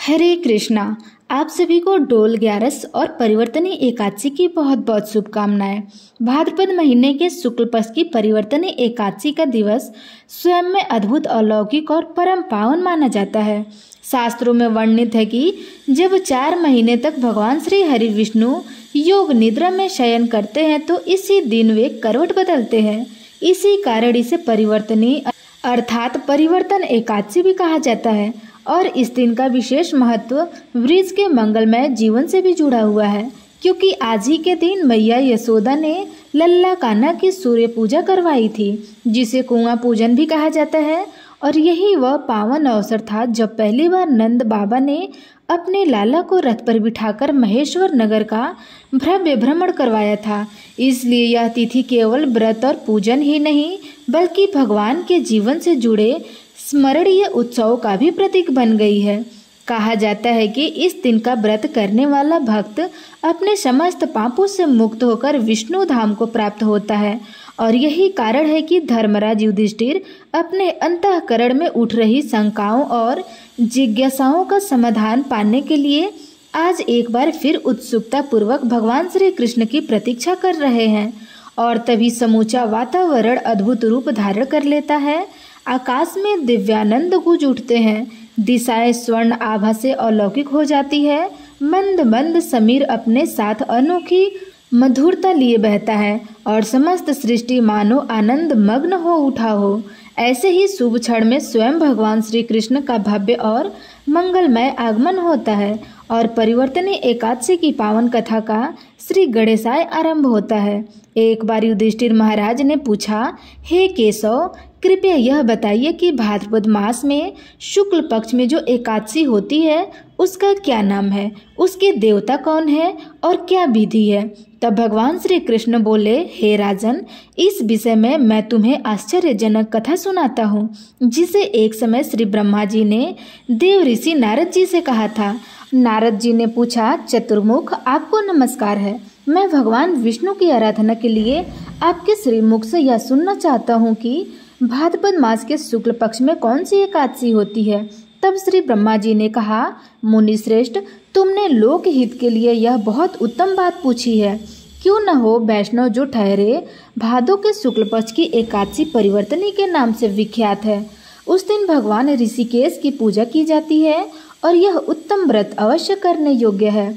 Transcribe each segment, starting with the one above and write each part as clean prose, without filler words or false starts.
हरे कृष्णा। आप सभी को डोल 11 और परिवर्तनी एकादशी की बहुत बहुत शुभकामनाएं। भाद्रपद महीने के शुक्ल पक्ष की परिवर्तनी एकादशी का दिवस स्वयं में अद्भुत, अलौकिक और परम पावन माना जाता है। शास्त्रों में वर्णित है कि जब 4 महीने तक भगवान श्री हरि विष्णु योग निद्रा में शयन करते हैं तो इसी दिन वे करवट बदलते हैं। इसी कारण इसे परिवर्तनी अर्थात परिवर्तन एकादशी भी कहा जाता है और इस दिन का विशेष महत्व वृष के मंगलमय जीवन से भी जुड़ा हुआ है, क्योंकि आज ही के दिन मैया यशोदा ने लल्ला कान्हा की सूर्य पूजा करवाई थी, जिसे कुआं पूजन भी कहा जाता है। और यही वह पावन अवसर था जब पहली बार नंद बाबा ने अपने लाला को रथ पर बिठाकर महेश्वर नगर का भव्य भ्रमण करवाया था। इसलिए यह तिथि केवल व्रत और पूजन ही नहीं बल्कि भगवान के जीवन से जुड़े स्मरणीय उत्सवों का भी प्रतीक बन गई है। कहा जाता है कि इस दिन का व्रत करने वाला भक्त अपने समस्त पापों से मुक्त होकर विष्णु धाम को प्राप्त होता है और यही कारण है कि धर्मराज युधिष्ठिर अपने अंतःकरण में उठ रही शंकाओं और जिज्ञासाओं का समाधान पाने के लिए आज एक बार फिर उत्सुकता पूर्वक भगवान श्री कृष्ण की प्रतीक्षा कर रहे हैं। और तभी समूचा वातावरण अद्भुत रूप धारण कर लेता है। आकाश में दिव्यानंद गूंज उठते हैं, दिशाएं स्वर्ण आभा से अलौकिक हो जाती है, मंद मंद समीर अपने साथ अनोखी मधुरता लिए बहता है और समस्त सृष्टि मानो आनंद मग्न हो उठा हो। ऐसे ही शुभ क्षण में स्वयं भगवान श्री कृष्ण का भव्य और मंगलमय आगमन होता है और परिवर्तनी एकादशी की पावन कथा का श्री गणेशाय आरंभ होता है। एक बार युधिष्ठिर महाराज ने पूछा, हे केशव, कृपया यह बताइए कि भाद्रपद मास में शुक्ल पक्ष में जो एकादशी होती है उसका क्या नाम है, उसके देवता कौन है और क्या विधि है। तब भगवान श्री कृष्ण बोले, हे राजन, इस विषय में मैं तुम्हें आश्चर्यजनक कथा सुनाता हूँ, जिसे एक समय श्री ब्रह्मा जी ने देव ऋषि नारद जी से कहा था। नारद जी ने पूछा, चतुर्मुख, आपको नमस्कार है। मैं भगवान विष्णु की आराधना के लिए आपके श्रीमुख से यह सुनना चाहता हूँ कि भाद्रपद मास के शुक्ल पक्ष में कौन सी एकादशी होती है। तब श्री ब्रह्मा जी ने कहा, मुनि श्रेष्ठ, तुमने लोक हित के लिए यह बहुत उत्तम बात पूछी है। क्यों न हो वैष्णव जो ठहरे भादो के शुक्ल पक्ष की एकादशी परिवर्तनी के नाम से विख्यात है। उस दिन भगवान ऋषिकेश की पूजा की जाती है और यह उत्तम व्रत अवश्य करने योग्य है।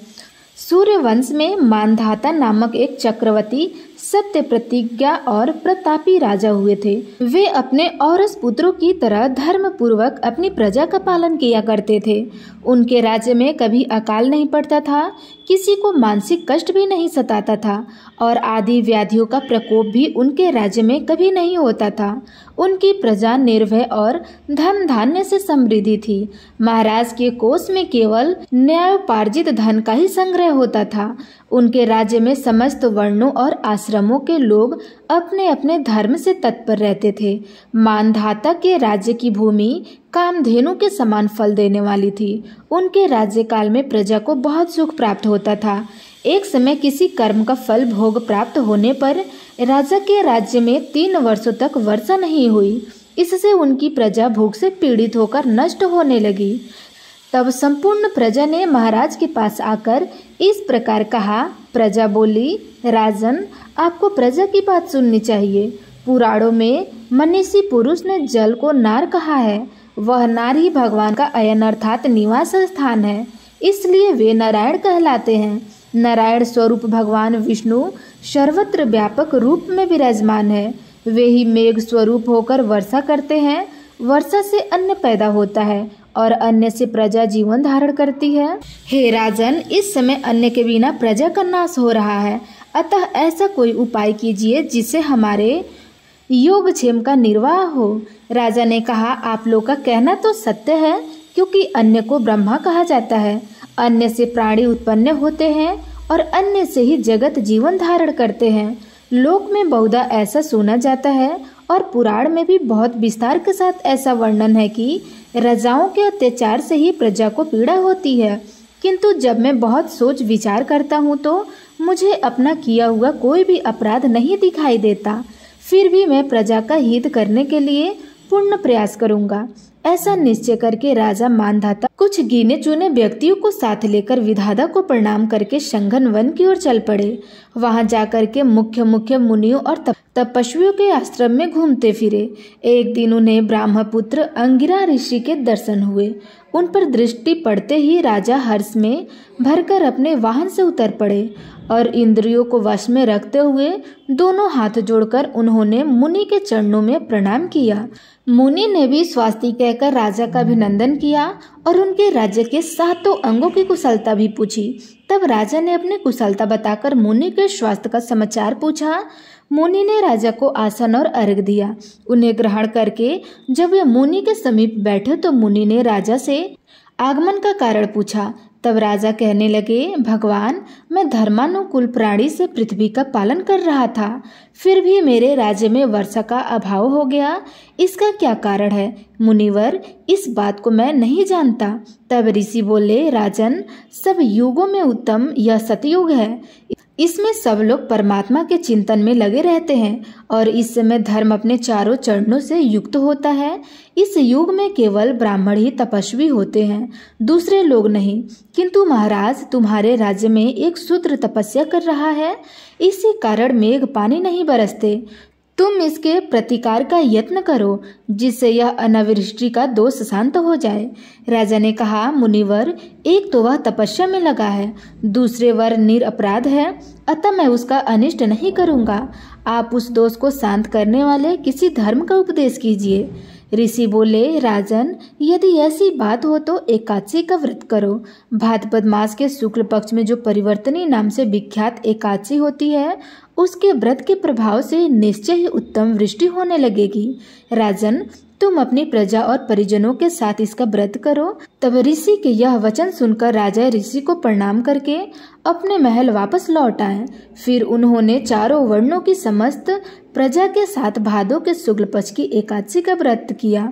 सूर्यवंश में मानधाता नामक एक चक्रवर्ती सत्य प्रतिज्ञा और प्रतापी राजा हुए थे। वे अपने औरस पुत्रों की तरह धर्म पूर्वक अपनी प्रजा का पालन किया करते थे। उनके राज्य में कभी अकाल नहीं पड़ता था, किसी को मानसिक कष्ट भी नहीं सताता था और आदि व्याधियों का प्रकोप भी उनके राज्य में कभी नहीं होता था। उनकी प्रजा निर्भय और धन धान्य से समृद्धि थी। महाराज के कोष में केवल न्यायोपार्जित धन का ही संग्रह होता था। उनके राज्य में समस्त वर्णों और आश्रमों के लोग अपने अपने धर्म से तत्पर रहते थे। मानधाता के राज्य की भूमि कामधेनु के समान फल देने वाली थी। उनके राज्यकाल में प्रजा को बहुत सुख प्राप्त होता था। एक समय किसी कर्म का फल भोग प्राप्त होने पर राजा के राज्य में 3 वर्षों तक वर्षा नहीं हुई। इससे उनकी प्रजा भूख से पीड़ित होकर नष्ट होने लगी। तब संपूर्ण प्रजा ने महाराज के पास आकर इस प्रकार कहा। प्रजा बोली, राजन, आपको प्रजा की बात सुननी चाहिए। पुराणों में मनीषी पुरुष ने जल को नार कहा है। वह नार ही भगवान का अयन अर्थात निवास स्थान है, इसलिए वे नारायण कहलाते हैं। नारायण स्वरूप भगवान विष्णु सर्वत्र व्यापक रूप में विराजमान है। वे ही मेघ स्वरूप होकर वर्षा करते हैं। वर्षा से अन्न पैदा होता है और अन्न से प्रजा जीवन धारण करती है। हे राजन, इस समय अन्न के बिना प्रजा का नाश हो रहा है, अतः ऐसा कोई उपाय कीजिए जिससे हमारे योगक्षेम का निर्वाह हो। राजा ने कहा, आप लोग का कहना तो सत्य है, क्योंकि अन्न को ब्रह्मा कहा जाता है। अन्न से प्राणी उत्पन्न होते हैं और अन्न से ही जगत जीवन धारण करते हैं। लोक में बहुधा ऐसा सुना जाता है और पुराण में भी बहुत विस्तार के साथ ऐसा वर्णन है कि राजाओं के अत्याचार से ही प्रजा को पीड़ा होती है। किंतु जब मैं बहुत सोच विचार करता हूँ तो मुझे अपना किया हुआ कोई भी अपराध नहीं दिखाई देता। फिर भी मैं प्रजा का हित करने के लिए पूर्ण प्रयास करूँगा। ऐसा निश्चय करके राजा मानधाता कुछ गिने चुने व्यक्तियों को साथ लेकर विधाता को प्रणाम करके शंखन वन की ओर चल पड़े। वहां जाकर के मुख्य मुनियों और तपस्वियों के आश्रम में घूमते फिरे। एक दिन उन्हें ब्रह्मपुत्र अंगिरा ऋषि के दर्शन हुए। उन पर दृष्टि पड़ते ही राजा हर्ष में भरकर अपने वाहन से उतर पड़े और इंद्रियों को वश में रखते हुए दोनों हाथ जोड़कर उन्होंने मुनि के चरणों में प्रणाम किया। मुनि ने भी स्वास्ति कहकर राजा का अभिनंदन किया और उनके राज्य के 7 अंगों की कुशलता भी पूछी। तब राजा ने अपनी कुशलता बताकर मुनि के स्वास्थ्य का समाचार पूछा। मुनि ने राजा को आसन और अर्घ दिया। उन्हें ग्रहण करके जब वे मुनि के समीप बैठे तो मुनि ने राजा से आगमन का कारण पूछा। तब राजा कहने लगे, भगवान, मैं धर्मानुकूल प्राणी से पृथ्वी का पालन कर रहा था, फिर भी मेरे राज्य में वर्षा का अभाव हो गया। इसका क्या कारण है मुनिवर? इस बात को मैं नहीं जानता। तब ऋषि बोले, राजन, सब युगों में उत्तम यह सतयुग है। इसमें सब लोग परमात्मा के चिंतन में लगे रहते हैं और इस समय धर्म अपने चारों चरणों से युक्त होता है। इस युग में केवल ब्राह्मण ही तपस्वी होते हैं, दूसरे लोग नहीं। किंतु महाराज, तुम्हारे राज्य में एक शूद्र तपस्या कर रहा है, इसी कारण मेघ पानी नहीं बरसते। तुम इसके प्रतिकार का यत्न करो, जिससे यह अनावृष्टि का दोष शांत हो जाए। राजा ने कहा, मुनिवर, एक तो वह तपस्या में लगा है, दूसरे वर निरपराध है, अतः मैं उसका अनिष्ट नहीं करूंगा। आप उस दोष को शांत करने वाले किसी धर्म का उपदेश कीजिए। ऋषि बोले, राजन, यदि ऐसी बात हो तो एकादशी का व्रत करो। भाद्रपद मास के शुक्ल पक्ष में जो परिवर्तनी नाम से विख्यात एकादशी होती है, उसके व्रत के प्रभाव से निश्चय ही उत्तम वृष्टि होने लगेगी। राजन, तुम अपनी प्रजा और परिजनों के साथ इसका व्रत करो। तब ऋषि के यह वचन सुनकर राजा ऋषि को प्रणाम करके अपने महल वापस लौट आए। फिर उन्होंने चारों वर्णों की समस्त प्रजा के साथ भादों के शुक्ल पक्ष की एकादशी का व्रत किया।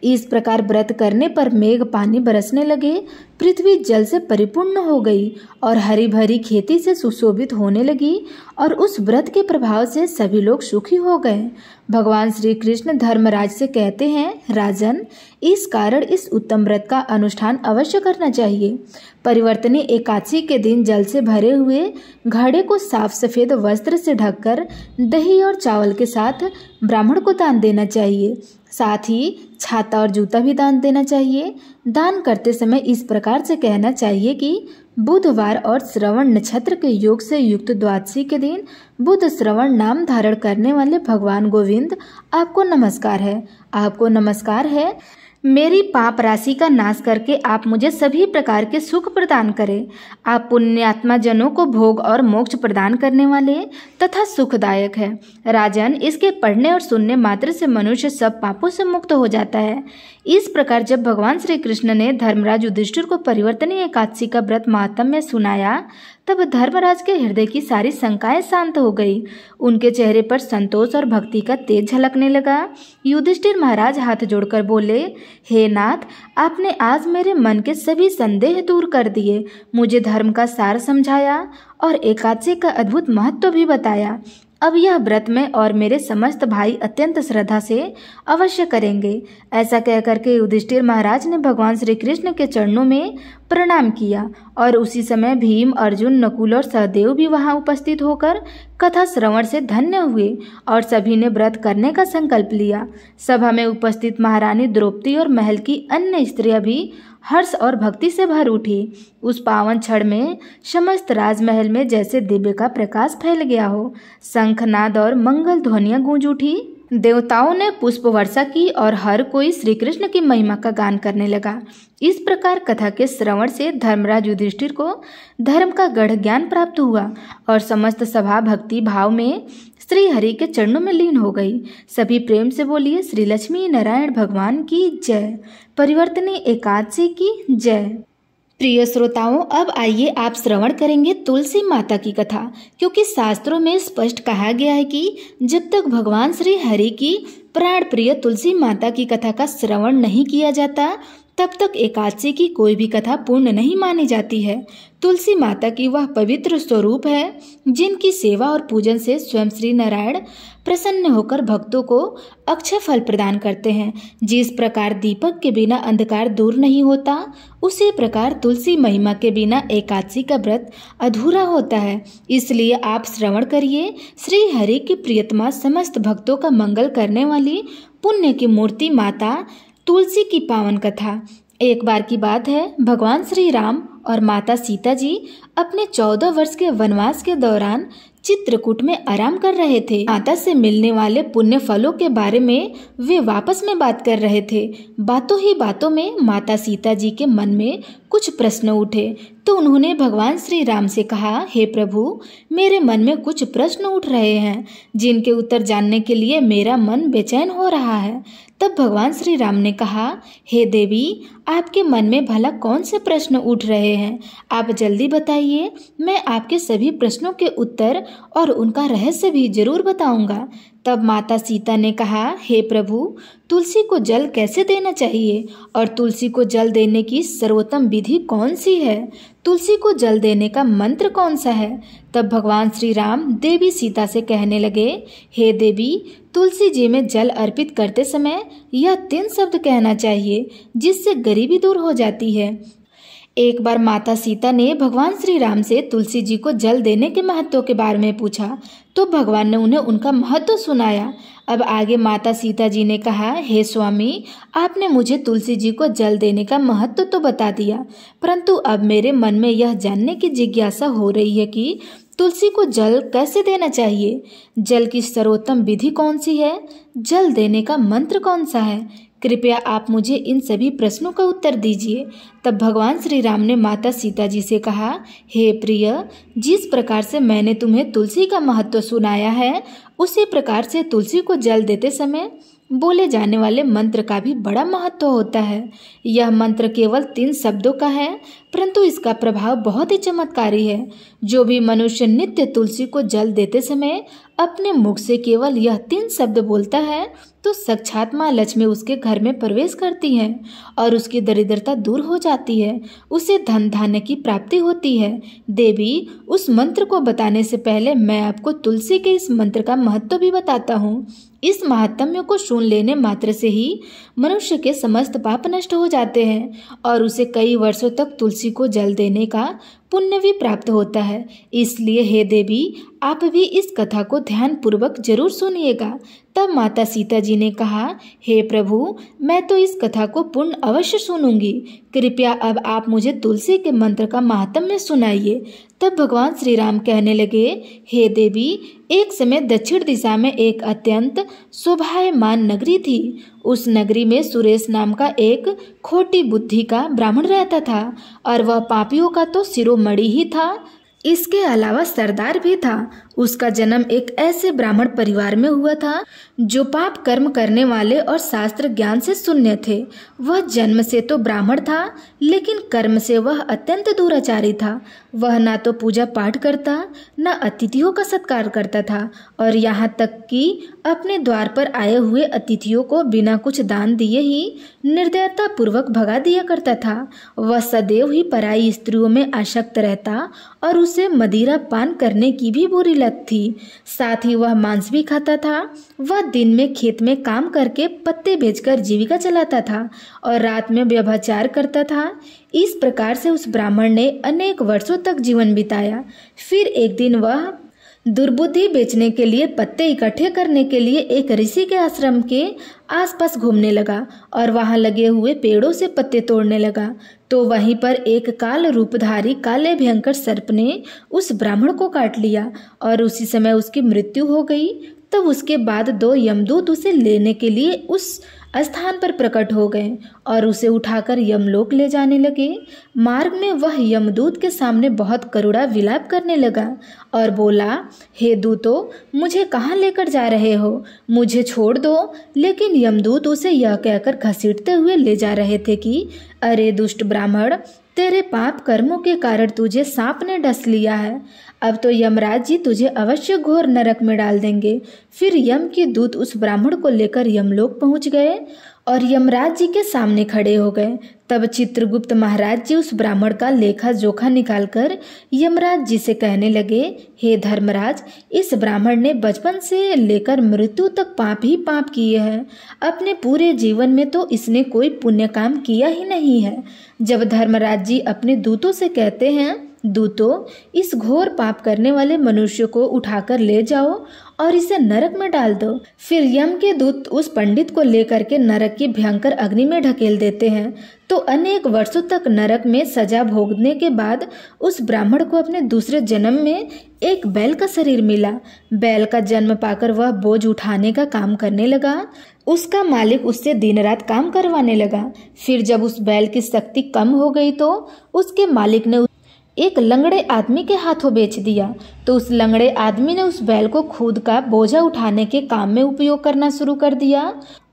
इस प्रकार व्रत करने पर मेघ पानी बरसने लगे, पृथ्वी जल से परिपूर्ण हो गई और हरी भरी खेती से सुशोभित होने लगी और उस व्रत के प्रभाव से सभी लोग सुखी हो गए। भगवान श्री कृष्ण धर्मराज से कहते हैं, राजन, इस कारण इस उत्तम व्रत का अनुष्ठान अवश्य करना चाहिए। परिवर्तनी एकादशी के दिन जल से भरे हुए घड़े को साफ सफेद वस्त्र से ढककर दही और चावल के साथ ब्राह्मण को दान देना चाहिए। साथ ही छाता और जूता भी दान देना चाहिए। दान करते समय इस प्रकार से कहना चाहिए कि बुधवार और श्रवण नक्षत्र के योग से युक्त द्वादशी के दिन बुध श्रवण नाम धारण करने वाले भगवान गोविंद, आपको नमस्कार है, आपको नमस्कार है। मेरी पाप राशि का नाश करके आप मुझे सभी प्रकार के सुख प्रदान करें। आप पुण्यात्मा जनों को भोग और मोक्ष प्रदान करने वाले तथा सुखदायक है। राजन, इसके पढ़ने और सुनने मात्र से मनुष्य सब पापों से मुक्त हो जाता है। इस प्रकार जब भगवान श्री कृष्ण ने धर्मराज युधिष्ठिर को परिवर्तनी एकादशी का व्रत महात्म्य सुनाया, तब धर्मराज के हृदय की सारी शंकाएं शांत हो गई। उनके चेहरे पर संतोष और भक्ति का तेज झलकने लगा। युधिष्ठिर महाराज हाथ जोड़कर बोले, हे नाथ, आपने आज मेरे मन के सभी संदेह दूर कर दिए, मुझे धर्म का सार समझाया और एकादशी का अद्भुत महत्व भी बताया। अब यह व्रत में और मेरे समस्त भाई अत्यंत श्रद्धा से अवश्य करेंगे। ऐसा कहकर के युधिष्ठिर महाराज ने भगवान श्री कृष्ण के चरणों में प्रणाम किया और उसी समय भीम, अर्जुन, नकुल और सहदेव भी वहां उपस्थित होकर कथा श्रवण से धन्य हुए और सभी ने व्रत करने का संकल्प लिया। सभा में उपस्थित महारानी द्रौपदी और महल की अन्य स्त्रियां भी हर्ष और भक्ति से भर उठी। उस पावन क्षण में समस्त राजमहल में जैसे दिव्य का प्रकाश फैल गया हो। शंखनाद और मंगल ध्वनियां गूंज उठी। देवताओं ने पुष्प वर्षा की और हर कोई श्री कृष्ण की महिमा का गान करने लगा। इस प्रकार कथा के श्रवण से धर्मराज युधिष्ठिर को धर्म का गढ़ ज्ञान प्राप्त हुआ और समस्त सभा भक्ति भाव में श्री हरि के चरणों में लीन हो गई। सभी प्रेम से बोलिए, श्री लक्ष्मी नारायण भगवान की जय, परिवर्तनी एकादशी की जय। प्रिय श्रोताओं, अब आइए आप श्रवण करेंगे तुलसी माता की कथा, क्योंकि शास्त्रों में स्पष्ट कहा गया है कि जब तक भगवान श्री हरि की प्राण प्रिय तुलसी माता की कथा का श्रवण नहीं किया जाता, तब तक एकादशी की कोई भी कथा पूर्ण नहीं मानी जाती है। तुलसी माता की वह पवित्र स्वरूप है जिनकी सेवा और पूजन से स्वयं श्री नारायण प्रसन्न होकर भक्तों को अक्षय फल प्रदान करते हैं। जिस प्रकार दीपक के बिना अंधकार दूर नहीं होता, उसी प्रकार तुलसी महिमा के बिना एकादशी का व्रत अधूरा होता है। इसलिए आप श्रवण करिए श्री हरि की प्रियतमा समस्त भक्तों का मंगल करने वाली पुण्य की मूर्ति माता तुलसी की पावन कथा। एक बार की बात है, भगवान श्री राम और माता सीता जी अपने 14 वर्ष के वनवास के दौरान चित्रकूट में आराम कर रहे थे। माता से मिलने वाले पुण्य फलों के बारे में वे आपस में बात कर रहे थे। बातों ही बातों में माता सीता जी के मन में कुछ प्रश्न उठे तो उन्होंने भगवान श्री राम से कहा, हे प्रभु, मेरे मन में कुछ प्रश्न उठ रहे हैं जिनके उत्तर जानने के लिए मेरा मन बेचैन हो रहा है। तब भगवान श्री राम ने कहा, हे देवी, आपके मन में भला कौन से प्रश्न उठ रहे हैं? आप जल्दी बताइए, मैं आपके सभी प्रश्नों के उत्तर और उनका रहस्य भी जरूर बताऊंगा। तब माता सीता ने कहा, हे प्रभु, तुलसी को जल कैसे देना चाहिए और तुलसी को जल देने की सर्वोत्तम विधि कौन सी है? तुलसी को जल देने का मंत्र कौन सा है? तब भगवान श्री राम देवी सीता से कहने लगे, हे देवी, तुलसी जी में जल अर्पित करते समय यह 3 शब्द कहना चाहिए जिससे गरीबी दूर हो जाती है। एक बार माता सीता ने भगवान श्री राम से तुलसी जी को जल देने के महत्व के बारे में पूछा तो भगवान ने उन्हें उनका महत्व सुनाया। अब आगे माता सीता जी ने कहा, हे स्वामी, आपने मुझे तुलसी जी को जल देने का महत्व तो बता दिया, परंतु अब मेरे मन में यह जानने की जिज्ञासा हो रही है कि तुलसी को जल कैसे देना चाहिए? जल की सर्वोत्तम विधि कौन सी है? जल देने का मंत्र कौन सा है? कृपया आप मुझे इन सभी प्रश्नों का उत्तर दीजिए। तब भगवान श्री राम ने माता सीता जी से कहा, हे प्रिय, जिस प्रकार से मैंने तुम्हें तुलसी का महत्व सुनाया है, उसी प्रकार से तुलसी को जल देते समय बोले जाने वाले मंत्र का भी बड़ा महत्व होता है। यह मंत्र केवल 3 शब्दों का है, परंतु इसका प्रभाव बहुत ही चमत्कारी है। जो भी मनुष्य नित्य तुलसी को जल देते समय अपने मुख से केवल यह 3 शब्द बोलता है तो साक्षात माँ लक्ष्मी उसके घर में प्रवेश करती है और उसकी दरिद्रता दूर हो जाती है, उसे धन धान्य की प्राप्ति होती है। देवी, उस मंत्र को बताने से पहले मैं आपको तुलसी के इस मंत्र का महत्व भी बताता हूँ। इस महात्म्य को सुन लेने मात्र से ही मनुष्य के समस्त पाप नष्ट हो जाते हैं और उसे कई वर्षों तक तुलसी को जल देने का पुण्य भी प्राप्त होता है। इसलिए हे देवी, आप भी इस कथा को ध्यान पूर्वक जरूर सुनिएगा। तब माता सीता जी ने कहा, हे प्रभु, मैं तो इस कथा को पूर्ण अवश्य सुनूंगी। कृपया अब आप मुझे तुलसी के मंत्र का महात्म्य सुनाइए। तब भगवान श्री राम कहने लगे, हे देवी, एक समय दक्षिण दिशा में एक अत्यंत शोभायमान नगरी थी। उस नगरी में सुरेश नाम का एक खोटी बुद्धि का ब्राह्मण रहता था और वह पापियों का तो शिरोमणि ही था, इसके अलावा सरदार भी था। उसका जन्म एक ऐसे ब्राह्मण परिवार में हुआ था जो पाप कर्म करने वाले और शास्त्र ज्ञान से शून्य थे। वह जन्म से तो ब्राह्मण था, लेकिन कर्म से वह अत्यंत दुराचारी था। वह ना तो पूजा पाठ करता, न अतिथियों का सत्कार करता था और यहाँ तक कि अपने द्वार पर आए हुए अतिथियों को बिना कुछ दान दिए ही निर्दयता पूर्वक भगा दिया करता था। वह सदैव ही पराई स्त्रियों में आसक्त रहता और उसे मदिरा पान करने की भी बुरी लत थी। साथ ही वह मांस भी खाता था। वह दिन में खेत में काम करके पत्ते बेचकर जीविका चलाता था और रात में व्यभिचार करता था। इस प्रकार से उस ब्राह्मण ने अनेक वर्षों तक जीवन बिताया। फिर एक दिन वह दुर्बुद्धि बेचने के लिए पत्ते इकट्ठे करने के लिए एक ऋषि के आश्रम के आसपास घूमने लगा और वहां लगे हुए पेड़ों से पत्ते तोड़ने लगा। तो वहीं पर एक काल रूपधारी काले भयंकर सर्प ने उस ब्राह्मण को काट लिया और उसी समय उसकी मृत्यु हो गई। तब उसके बाद 2 यमदूत उसे लेने के लिए उस स्थान पर प्रकट हो गए और उसे उठाकर यमलोक ले जाने लगे। मार्ग में वह यमदूत के सामने बहुत करुणा विलाप करने लगा और बोला, हे दूतों, मुझे कहाँ लेकर जा रहे हो? मुझे छोड़ दो। लेकिन यमदूत उसे यह कहकर घसीटते हुए ले जा रहे थे कि अरे दुष्ट ब्राह्मण, तेरे पाप कर्मों के कारण तुझे सांप ने डस लिया है। अब तो यमराज जी तुझे अवश्य घोर नरक में डाल देंगे। फिर यम के दूत उस ब्राह्मण को लेकर यमलोक पहुंच गए और यमराज जी के सामने खड़े हो गए। तब चित्रगुप्त महाराज जी उस ब्राह्मण का लेखा जोखा निकालकर यमराज जी से कहने लगे, हे धर्मराज, इस ब्राह्मण ने बचपन से लेकर मृत्यु तक पाप ही पाप किए हैं। अपने पूरे जीवन में तो इसने कोई पुण्य काम किया ही नहीं है। जब धर्मराज जी अपने दूतों से कहते हैं, दूतों, इस घोर पाप करने वाले मनुष्य को उठाकर ले जाओ और इसे नरक में डाल दो। फिर यम के दूत उस पंडित को लेकर के नरक की भयंकर अग्नि में ढकेल देते हैं। तो अनेक वर्षों तक नरक में सजा भोगने के बाद उस ब्राह्मण को अपने दूसरे जन्म में एक बैल का शरीर मिला। बैल का जन्म पाकर वह बोझ उठाने का काम करने लगा। उसका मालिक उससे दिन रात काम करवाने लगा। फिर जब उस बैल की शक्ति कम हो गई तो उसके मालिक ने एक लंगड़े आदमी के हाथों बेच दिया। तो उस लंगड़े आदमी ने उस बैल को खुद का बोझा उठाने के काम में उपयोग करना शुरू कर दिया।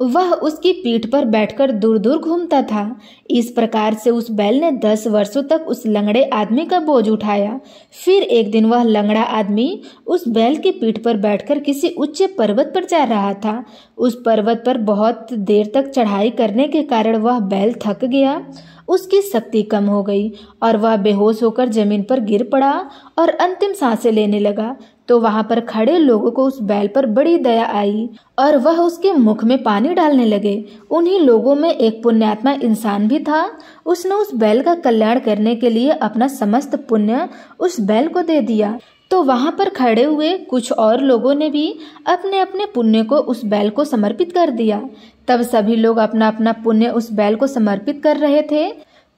वह उसकी पीठ पर बैठकर दूर दूर घूमता था। इस प्रकार से उस बैल ने 10 वर्षों तक उस लंगड़े आदमी का बोझ उठाया। फिर एक दिन वह लंगड़ा आदमी उस बैल की पीठ पर बैठकर किसी उच्च पर्वत पर जा रहा था। उस पर्वत पर बहुत देर तक चढ़ाई करने के कारण वह बैल थक गया। उसकी शक्ति कम हो गई और वह बेहोश होकर जमीन पर गिर पड़ा और अंतिम सांसें लेने लगा। तो वहां पर खड़े लोगों को उस बैल पर बड़ी दया आई और वह उसके मुख में पानी डालने लगे। उन्हीं लोगों में एक पुण्यात्मा इंसान भी था। उसने उस बैल का कल्याण करने के लिए अपना समस्त पुण्य उस बैल को दे दिया। तो वहां पर खड़े हुए कुछ और लोगों ने भी अपने अपने पुण्य को उस बैल को समर्पित कर दिया। तब सभी लोग अपना अपना पुण्य उस बैल को समर्पित कर रहे थे।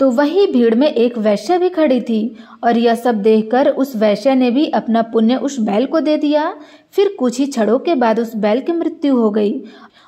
तो वही भीड़ में एक वैश्य भी खड़ी थी और यह सब देखकर उस वैश्य ने भी अपना पुण्य उस बैल को दे दिया। फिर कुछ ही क्षणों के बाद उस बैल की मृत्यु हो गई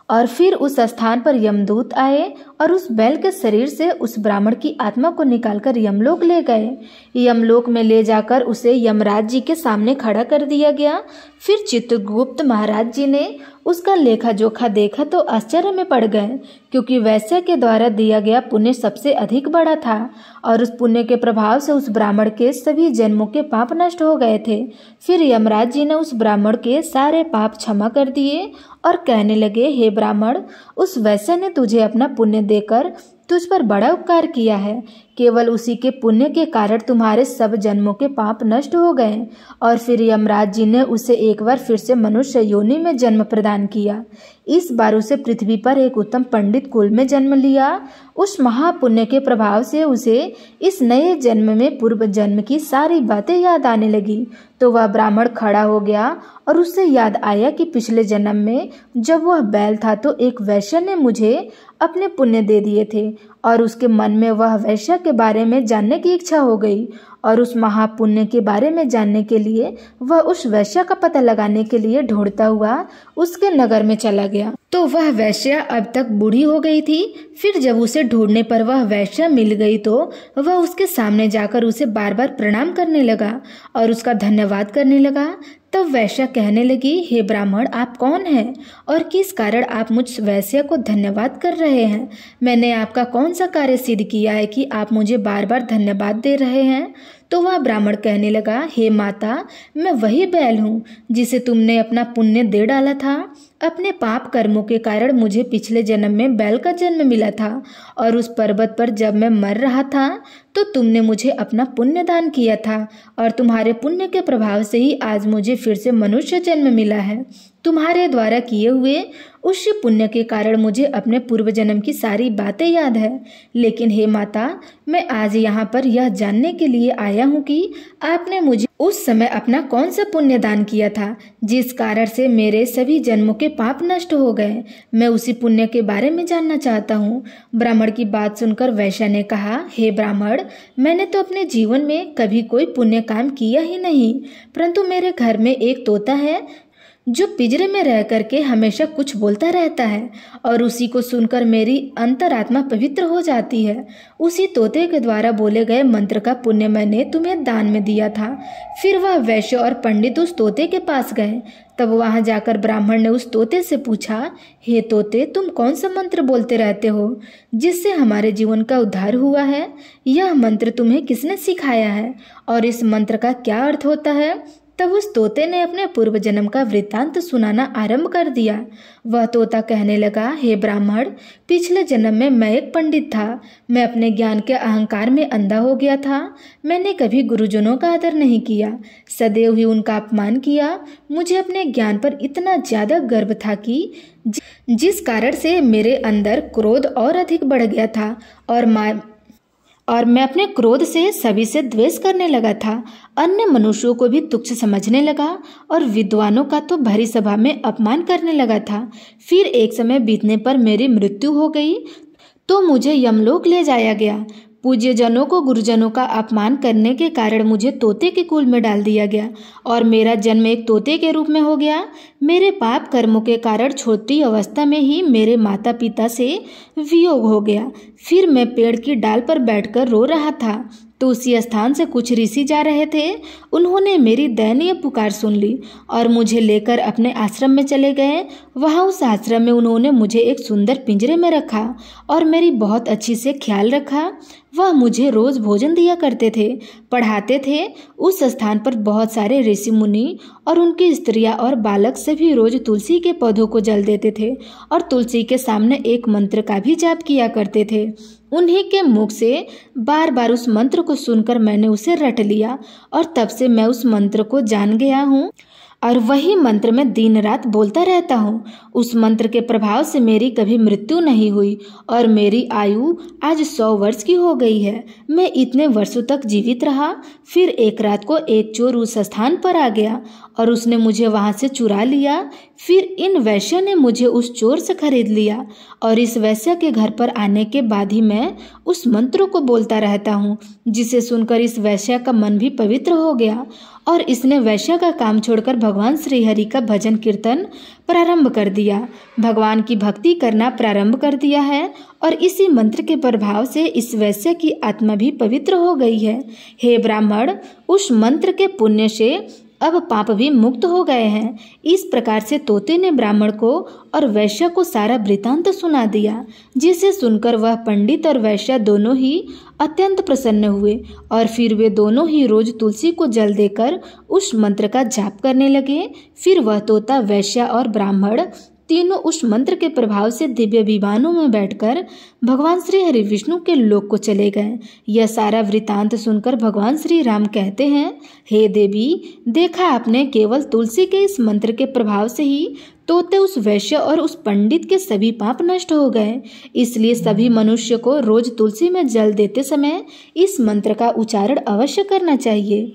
और फिर उस स्थान पर यमदूत आए और उस बैल के शरीर से उस ब्राह्मण की आत्मा को निकालकर यमलोक ले गए। यमलोक में ले जाकर उसे यमराज जी के सामने खड़ा कर दिया गया। फिर चित्रगुप्त महाराज जी ने उसका लेखा जोखा देखा तो आश्चर्य में पड़ गए, क्योंकि वैश्य के द्वारा दिया गया पुण्य सबसे अधिक बड़ा था और उस पुण्य के प्रभाव से उस ब्राह्मण के सभी जन्मों के पाप नष्ट हो गए थे। फिर यमराज जी ने उस ब्राह्मण के सारे पाप क्षमा कर दिए और कहने लगे, हे ब्राह्मण, उस वैश्य ने तुझे अपना पुण्य देकर तुझ पर बड़ा उपकार किया है। केवल उसी के पुण्य के कारण तुम्हारे सब जन्मों के पाप नष्ट हो गए। और फिर यमराज जी ने उसे एक बार फिर से मनुष्य योनि में जन्म प्रदान किया। इस बार उसे पृथ्वी पर एक उत्तम पंडित कुल में जन्म लिया। उस महापुण्य के प्रभाव से उसे इस नए जन्म में पूर्व जन्म की सारी बातें याद आने लगी। तो वह ब्राह्मण खड़ा हो गया और उससे याद आया कि पिछले जन्म में जब वह बैल था तो एक वैश्य ने मुझे अपने पुण्य दे दिए थे और उसके मन में वह वैश्य के बारे में जानने की इच्छा हो गई और उस महापुण्य के बारे में जानने के लिए वह उस वैश्य का पता लगाने के लिए ढूंढता हुआ उसके नगर में चला गया। तो वह वैश्य अब तक बूढ़ी हो गई थी। फिर जब उसे ढूंढने पर वह वैश्य मिल गई तो वह उसके सामने जाकर उसे बार बार प्रणाम करने लगा और उसका धन्यवाद करने लगा। तब वैश्य कहने लगी, हे ब्राह्मण, आप कौन हैं और किस कारण आप मुझ वैश्य को धन्यवाद कर रहे हैं? मैंने आपका कौन सा कार्य सिद्ध किया है कि आप मुझे बार बार धन्यवाद दे रहे हैं? तो वह ब्राह्मण कहने लगा, हे माता, मैं वही बैल हूँ जिसे तुमने अपना पुण्य दे डाला था। अपने पाप कर्मों के कारण मुझे पिछले जन्म में बैल का जन्म मिला था और उस पर्वत पर जब मैं मर रहा था तो तुमने मुझे अपना पुण्य दान किया था और तुम्हारे पुण्य के प्रभाव से ही आज मुझे फिर से मनुष्य जन्म मिला है। तुम्हारे द्वारा किए हुए उस पुण्य के कारण मुझे अपने पूर्व जन्म की सारी बातें याद है। लेकिन हे माता, मैं आज यहाँ पर यह जानने के लिए आया हूँ कि आपने मुझे उस समय अपना कौन सा पुण्य दान किया था जिस कारण से मेरे सभी जन्मों के पाप नष्ट हो गए। मैं उसी पुण्य के बारे में जानना चाहता हूँ। ब्राह्मण की बात सुनकर वैश्य ने कहा, हे ब्राह्मण, मैंने तो अपने जीवन में कभी कोई पुण्य काम किया ही नहीं, परंतु मेरे घर में एक तोता है जो पिंजरे में रह करके हमेशा कुछ बोलता रहता है और उसी को सुनकर मेरी अंतरात्मा पवित्र हो जाती है। उसी तोते के द्वारा बोले गए मंत्र का पुण्य मैंने तुम्हें दान में दिया था। फिर वह वैश्य और पंडित उस तोते के पास गए। तब वहां जाकर ब्राह्मण ने उस तोते से पूछा, हे तोते, तुम कौन सा मंत्र बोलते रहते हो जिससे हमारे जीवन का उद्धार हुआ है? यह मंत्र तुम्हें किसने सिखाया है और इस मंत्र का क्या अर्थ होता है? तब उस तोते ने अपने पूर्व जन्म का वृत्तांत सुनाना आरंभ कर दिया। वह तोता कहने लगा, हे ब्राह्मण, पिछले जन्म में मैं एक पंडित था। मैं अपने ज्ञान के अहंकार में अंधा हो गया था। मैंने कभी गुरुजनों का आदर नहीं किया, सदैव ही उनका अपमान किया। मुझे अपने ज्ञान पर इतना ज्यादा गर्व था कि जिस कारण से मेरे अंदर क्रोध और अधिक बढ़ गया था और मैं अपने क्रोध से सभी से द्वेष करने लगा था। अन्य मनुष्यों को भी तुच्छ समझने लगा और विद्वानों का तो भरी सभा में अपमान करने लगा था। फिर एक समय बीतने पर मेरी मृत्यु हो गई तो मुझे यमलोक ले जाया गया। पूज्य जनों को गुरुजनों का अपमान करने के कारण मुझे तोते के कुल में डाल दिया गया और मेरा जन्म एक तोते के रूप में हो गया। मेरे पाप कर्मों के कारण छोटी अवस्था में ही मेरे माता पिता से वियोग हो गया। फिर मैं पेड़ की डाल पर बैठकर रो रहा था तो उसी स्थान से कुछ ऋषि जा रहे थे। उन्होंने मेरी दयनीय पुकार सुन ली और मुझे लेकर अपने आश्रम में चले गए। वहाँ उस आश्रम में उन्होंने मुझे एक सुंदर पिंजरे में रखा और मेरी बहुत अच्छी से ख्याल रखा। वह मुझे रोज भोजन दिया करते थे, पढ़ाते थे। उस स्थान पर बहुत सारे ऋषि मुनि और उनकी स्त्रियां और बालक सभी रोज तुलसी के पौधों को जल देते थे और तुलसी के सामने एक मंत्र का भी जाप किया करते थे। उन्हीं के मुख से बार बार उस मंत्र को सुनकर मैंने उसे रट लिया और तब से मैं उस मंत्र को जान गया हूँ और वही मंत्र मैं दिन रात बोलता रहता हूँ। उस मंत्र के प्रभाव से मेरी कभी मृत्यु नहीं हुई और मेरी आयु आज 100 वर्ष की हो गई है। मैं इतने वर्षों तक जीवित रहा। फिर एक रात को एक चोर उस स्थान पर आ गया और उसने मुझे वहां से चुरा लिया। फिर इन वैश्य ने मुझे उस चोर से खरीद लिया और इस वैश्य के घर पर आने के बाद ही मैं उस मंत्र को बोलता रहता हूँ, जिसे सुनकर इस वैश्य का मन भी पवित्र हो गया और इसने वैश्य का काम छोड़कर भगवान श्री हरि का भजन कीर्तन प्रारंभ कर दिया, भगवान की भक्ति करना प्रारंभ कर दिया है और इसी मंत्र के प्रभाव से इस वैश्य की आत्मा भी पवित्र हो गई है। हे ब्राह्मण, उस मंत्र के पुण्य से अब पाप भी मुक्त हो गए हैं। इस प्रकार से तोते ने ब्राह्मण को और वैश्य को सारा वृतांत सुना दिया, जिसे सुनकर वह पंडित और वैश्य दोनों ही अत्यंत प्रसन्न हुए और फिर वे दोनों ही रोज तुलसी को जल देकर उस मंत्र का जाप करने लगे। फिर वह तोता, वैश्य और ब्राह्मण तीनों उस मंत्र के प्रभाव से दिव्य विमानों में बैठकर भगवान श्री हरि विष्णु के लोक को चले गए। यह सारा वृतांत सुनकर भगवान श्री राम कहते हैं, हे देवी, देखा आपने, केवल तुलसी के इस मंत्र के प्रभाव से ही तोते, उस वैश्य और उस पंडित के सभी पाप नष्ट हो गए। इसलिए सभी मनुष्य को रोज तुलसी में जल देते समय इस मंत्र का उच्चारण अवश्य करना चाहिए।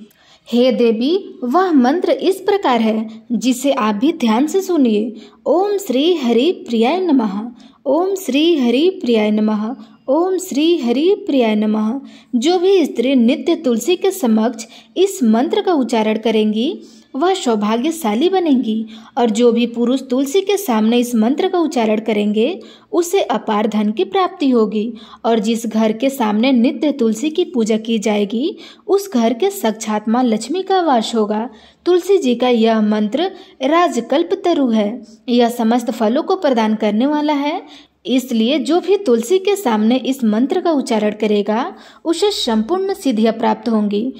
हे देवी, वह मंत्र इस प्रकार है, जिसे आप भी ध्यान से सुनिए। ओम श्री हरि प्रियाय नमः, ओम श्री हरि प्रियाय नमः, ओम श्री हरि प्रियाय नमः। जो भी स्त्री नित्य तुलसी के समक्ष इस मंत्र का उच्चारण करेंगी वह सौभाग्यशाली बनेंगी और जो भी पुरुष तुलसी के सामने इस मंत्र का उच्चारण करेंगे उसे अपार धन की प्राप्ति होगी और जिस घर के सामने नित्य तुलसी की पूजा की जाएगी उस घर के साक्षात मां लक्ष्मी का वास होगा। तुलसी जी का यह मंत्र राजकल्प तरु है, यह समस्त फलों को प्रदान करने वाला है। इसलिए जो भी तुलसी के सामने इस मंत्र का उच्चारण करेगा उसे संपूर्ण सिद्धियां प्राप्त होंगी।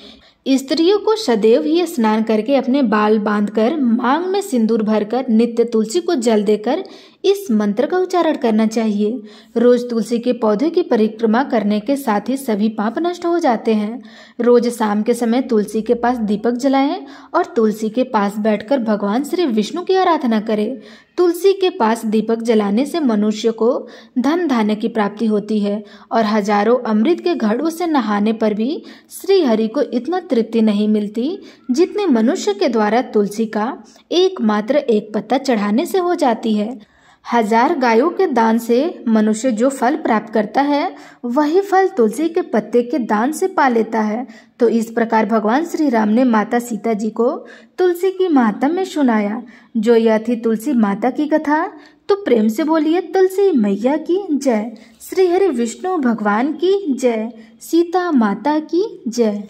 स्त्रियों को सदैव ही स्नान करके अपने बाल बांधकर मांग में सिंदूर भरकर नित्य तुलसी को जल देकर इस मंत्र का उच्चारण करना चाहिए। रोज तुलसी के पौधे की परिक्रमा करने के साथ ही सभी पाप नष्ट हो जाते हैं। रोज शाम के समय तुलसी के पास दीपक जलाएं और तुलसी के पास बैठकर भगवान श्री विष्णु की आराधना करें। तुलसी के पास दीपक जलाने से मनुष्य को धन धान्य की प्राप्ति होती है और हजारों अमृत के घड़ों से नहाने पर भी श्री हरि को इतना तृप्ति नहीं मिलती जितने मनुष्य के द्वारा तुलसी का एकमात्र एक पत्ता चढ़ाने से हो जाती है। 1000 गायों के दान से मनुष्य जो फल प्राप्त करता है वही फल तुलसी के पत्ते के दान से पा लेता है। तो इस प्रकार भगवान श्री राम ने माता सीता जी को तुलसी की महात्म्य में सुनाया। जो यह थी तुलसी माता की कथा। तो प्रेम से बोलिए तुलसी मैया की जय, श्री हरि विष्णु भगवान की जय, सीता माता की जय।